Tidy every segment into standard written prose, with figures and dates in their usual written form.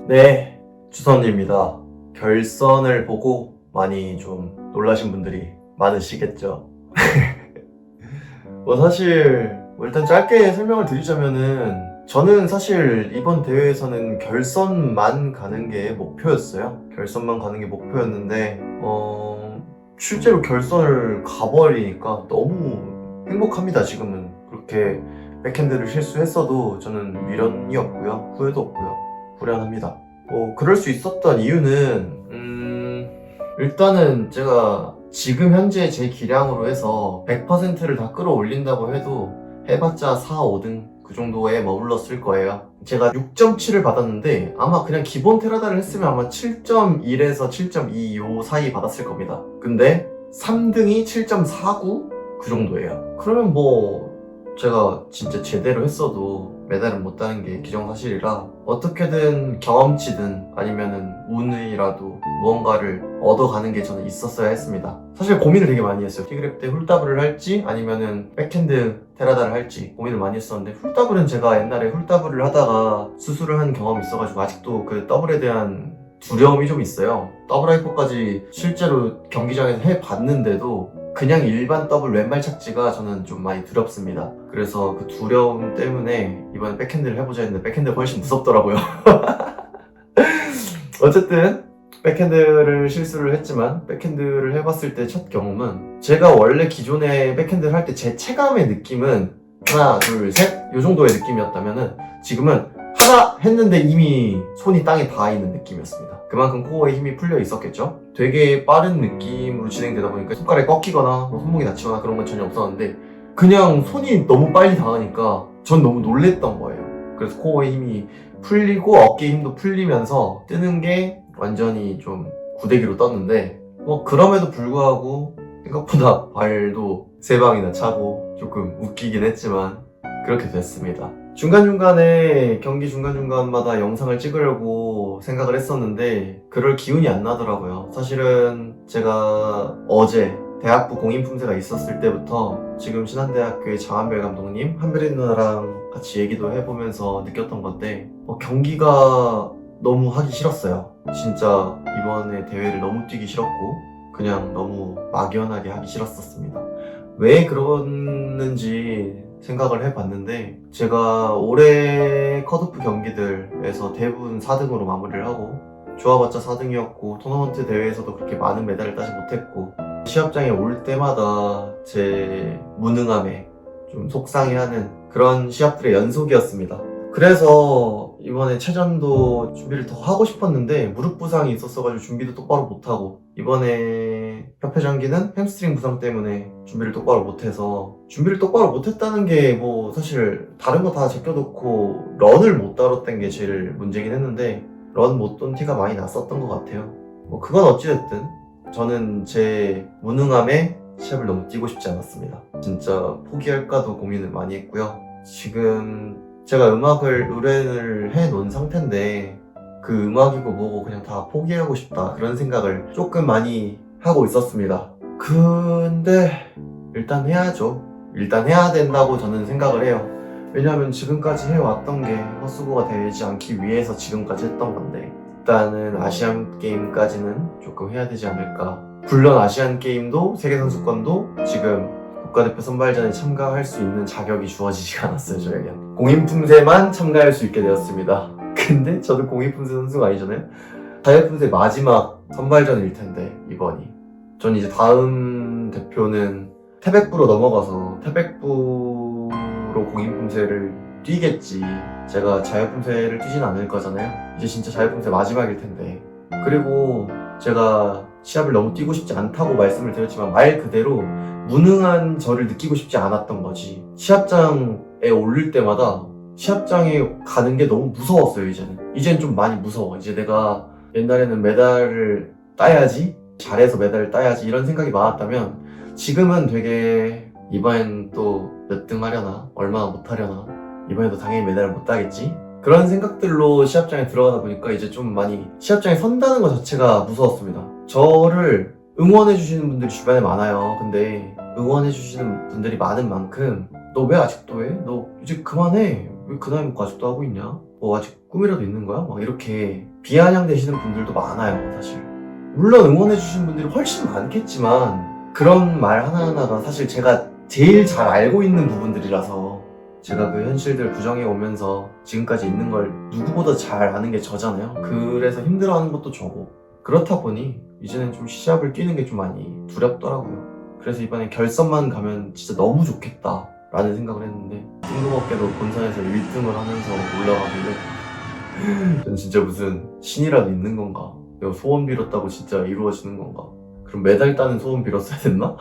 네, 주선입니다. 결선을 보고 많이 좀 놀라신 분들이 많으시겠죠. 사실 일단 짧게 설명을 드리자면은 저는 사실 이번 대회에서는 결선만 가는 게 목표였어요. 결선만 가는 게 목표였는데 실제로 결선을 가버리니까 너무 행복합니다. 지금은 그렇게 백핸드를 실수했어도 저는 미련이었고요, 후회도 없고요, 불안합니다. 그럴 수 있었던 이유는 일단은 제가 지금 현재 제 기량으로 해서 100%를 다 끌어올린다고 해도 해봤자 4, 5등 그 정도에 머물렀을 거예요. 제가 6.7을 받았는데 아마 그냥 기본 테라다를 했으면 아마 7.1에서 7.2 요 사이 받았을 겁니다. 근데 3등이 7.49? 그 정도예요. 그러면 제가 진짜 제대로 했어도 메달은 못 따는 게 기정사실이라 어떻게든 경험치든 아니면은 운이라도 무언가를 얻어가는 게 저는 있었어야 했습니다. 사실 고민을 되게 많이 했어요. 티그랩 때 훌더블을 할지 아니면은 백핸드 테라다를 할지 고민을 많이 했었는데, 훌더블은 제가 옛날에 훌더블을 하다가 수술을 한 경험이 있어가지고 아직도 그 더블에 대한 두려움이 좀 있어요. 더블 하이퍼까지 실제로 경기장에서 해봤는데도 그냥 일반 더블 왼발 착지가 저는 좀 많이 두렵습니다. 그래서 그 두려움 때문에 이번에 백핸드를 해보자 했는데 백핸드가 훨씬 무섭더라고요. 어쨌든 백핸드를 실수를 했지만 백핸드를 해봤을 때 첫 경험은, 제가 원래 기존에 백핸드를 할 때 제 체감의 느낌은 하나 둘 셋 요 정도의 느낌이었다면은 지금은 하나 했는데 이미 손이 땅에 닿아 있는 느낌이었습니다. 그만큼 코어에 힘이 풀려 있었겠죠? 되게 빠른 느낌으로 진행되다 보니까 손가락이 꺾이거나 손목이 다치거나 그런 건 전혀 없었는데 그냥 손이 너무 빨리 닿으니까 전 너무 놀랬던 거예요. 그래서 코어에 힘이 풀리고 어깨 힘도 풀리면서 뜨는 게 완전히 좀 구데기로 떴는데, 그럼에도 불구하고 생각보다 발도 3방이나 차고 조금 웃기긴 했지만 그렇게 됐습니다. 중간중간에 경기 중간중간마다 영상을 찍으려고 생각을 했었는데 그럴 기운이 안 나더라고요. 사실은 제가 어제 대학부 공인품새가 있었을 때부터 지금 신한대학교의 장한별 감독님, 한별이 누나랑 같이 얘기도 해보면서 느꼈던 건데, 경기가 너무 하기 싫었어요. 진짜 이번에 대회를 너무 뛰기 싫었고 그냥 너무 막연하게 하기 싫었었습니다. 왜 그러는지 생각을 해봤는데, 제가 올해 컷오프 경기들에서 대부분 4등으로 마무리를 하고 좋아봤자 4등이었고 토너먼트 대회에서도 그렇게 많은 메달을 따지 못했고 시합장에 올 때마다 제 무능함에 좀 속상해하는 그런 시합들의 연속이었습니다. 그래서 이번에 체전도 준비를 더 하고 싶었는데 무릎 부상이 있었어가지고 준비도 똑바로 못하고, 이번에 협회장기는 햄스트링 부상 때문에 준비를 똑바로 못해서, 준비를 똑바로 못했다는 게 사실 다른 거 다 제껴놓고 런을 못 다뤘던 게 제일 문제긴 했는데 런 못 돈 티가 많이 났었던 것 같아요. 그건 어찌됐든 저는 제 무능함에 시합을 너무 뛰고 싶지 않았습니다. 진짜 포기할까도 고민을 많이 했고요. 지금 제가 음악을 의뢰를 해놓은 상태인데 그 음악이고 뭐고 그냥 다 포기하고 싶다 그런 생각을 조금 많이 하고 있었습니다. 근데 일단 해야죠. 일단 해야 된다고 저는 생각을 해요. 왜냐하면 지금까지 해왔던 게 헛수고가 되지 않기 위해서 지금까지 했던 건데, 일단은 아시안게임까지는 조금 해야 되지 않을까. 물론 아시안게임도 세계선수권도 지금 국가대표 선발전에 참가할 수 있는 자격이 주어지지 않았어요. 저에겐 공인품새만 참가할 수 있게 되었습니다. 근데 저도 공인품새 선수가 아니잖아요. 자유품새 마지막 선발전일 텐데 이번이, 전 이제 다음 대표는 태백부로 넘어가서 태백부로 공인품새를 뛰겠지. 제가 자유품새를 뛰진 않을 거잖아요. 이제 진짜 자유품새 마지막일 텐데. 그리고 제가 시합을 너무 뛰고 싶지 않다고 말씀을 드렸지만 말 그대로 무능한 저를 느끼고 싶지 않았던 거지. 시합장에 오를 때마다 시합장에 가는 게 너무 무서웠어요. 이제는 좀 많이 무서워. 이제 내가 옛날에는 메달을 따야지, 잘해서 메달을 따야지 이런 생각이 많았다면 지금은 되게 이번엔 또 몇 등 하려나, 얼마나 못하려나, 이번에도 당연히 메달을 못 따겠지, 그런 생각들로 시합장에 들어가다 보니까 이제 좀 많이 시합장에 선다는 것 자체가 무서웠습니다. 저를 응원해주시는 분들이 주변에 많아요. 근데 응원해주시는 분들이 많은 만큼 너 왜 아직도 해? 너 이제 그만해. 왜 그 나이 먹고 아직도 하고 있냐? 아직 꿈이라도 있는 거야? 막 이렇게 비아냥대시는 분들도 많아요, 사실. 물론 응원해주신 분들이 훨씬 많겠지만 그런 말 하나하나가 사실 제가 제일 잘 알고 있는 부분들이라서 제가 그 현실들 부정해 오면서 지금까지 있는 걸 누구보다 잘 아는 게 저잖아요. 그래서 힘들어하는 것도 저고 그렇다 보니 이제는 좀 시합을 뛰는 게 좀 많이 두렵더라고요. 그래서 이번에 결선만 가면 진짜 너무 좋겠다 라는 생각을 했는데 뜬금없게도 본선에서 1등을 하면서 올라가길래 전 진짜 무슨 신이라도 있는 건가? 내가 소원 빌었다고 진짜 이루어지는 건가? 그럼 메달 따는 소원 빌었어야 됐나?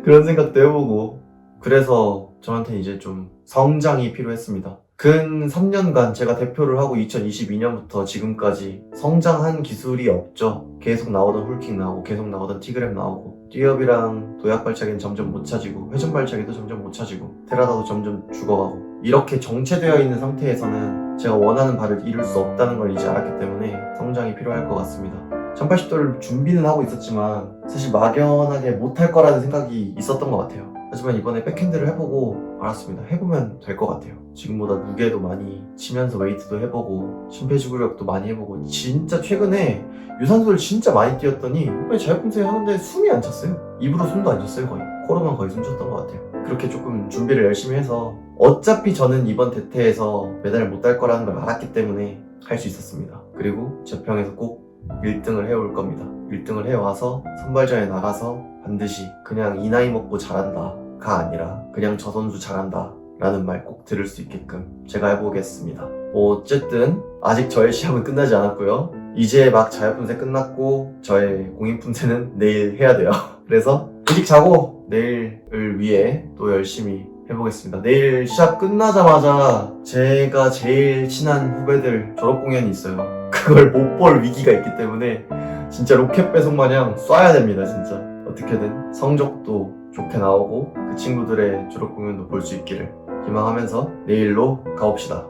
그런 생각도 해보고 그래서 저한테 이제 좀 성장이 필요했습니다. 근 3년간 제가 대표를 하고 2022년부터 지금까지 성장한 기술이 없죠. 계속 나오던 hulking 나오고 계속 나오던 티그램 나오고 뛰업이랑 도약 발차기는 점점 못 차지고 회전 발차기도 점점 못 차지고 테라다도 점점 죽어가고 이렇게 정체되어 있는 상태에서는 제가 원하는 바를 이룰 수 없다는 걸 이제 알았기 때문에 성장이 필요할 것 같습니다. 1080도를 준비는 하고 있었지만 사실 막연하게 못할 거라는 생각이 있었던 것 같아요. 하지만 이번에 백핸드를 해보고 알았습니다. 해보면 될 것 같아요. 지금보다 무게도 많이 치면서 웨이트도 해보고 심폐지구력도 많이 해보고 진짜 최근에 유산소를 진짜 많이 뛰었더니 자유품새 하는데 숨이 안 찼어요. 입으로 숨도 안 찼어요. 거의 코로만 거의 숨 췄던 것 같아요. 그렇게 조금 준비를 열심히 해서 어차피 저는 이번 대회에서 메달을 못 딸 거라는 걸 알았기 때문에 할 수 있었습니다. 그리고 재평에서 꼭 1등을 해올 겁니다. 1등을 해와서 선발전에 나가서 반드시 그냥 이 나이 먹고 잘한다가 아니라 그냥 저 선수 잘한다 라는 말 꼭 들을 수 있게끔 제가 해보겠습니다. 어쨌든 아직 저의 시합은 끝나지 않았고요. 이제 막 자유품새 끝났고 저의 공인품새는 내일 해야 돼요. 그래서 일찍 자고 내일을 위해 또 열심히 해보겠습니다. 내일 시합 끝나자마자 제가 제일 친한 후배들 졸업 공연이 있어요. 그걸 못 볼 위기가 있기 때문에 진짜 로켓 배송 마냥 쏴야 됩니다. 진짜 어떻게든 성적도 좋게 나오고 그 친구들의 졸업 공연도 볼 수 있기를 희망하면서 내일로 가봅시다.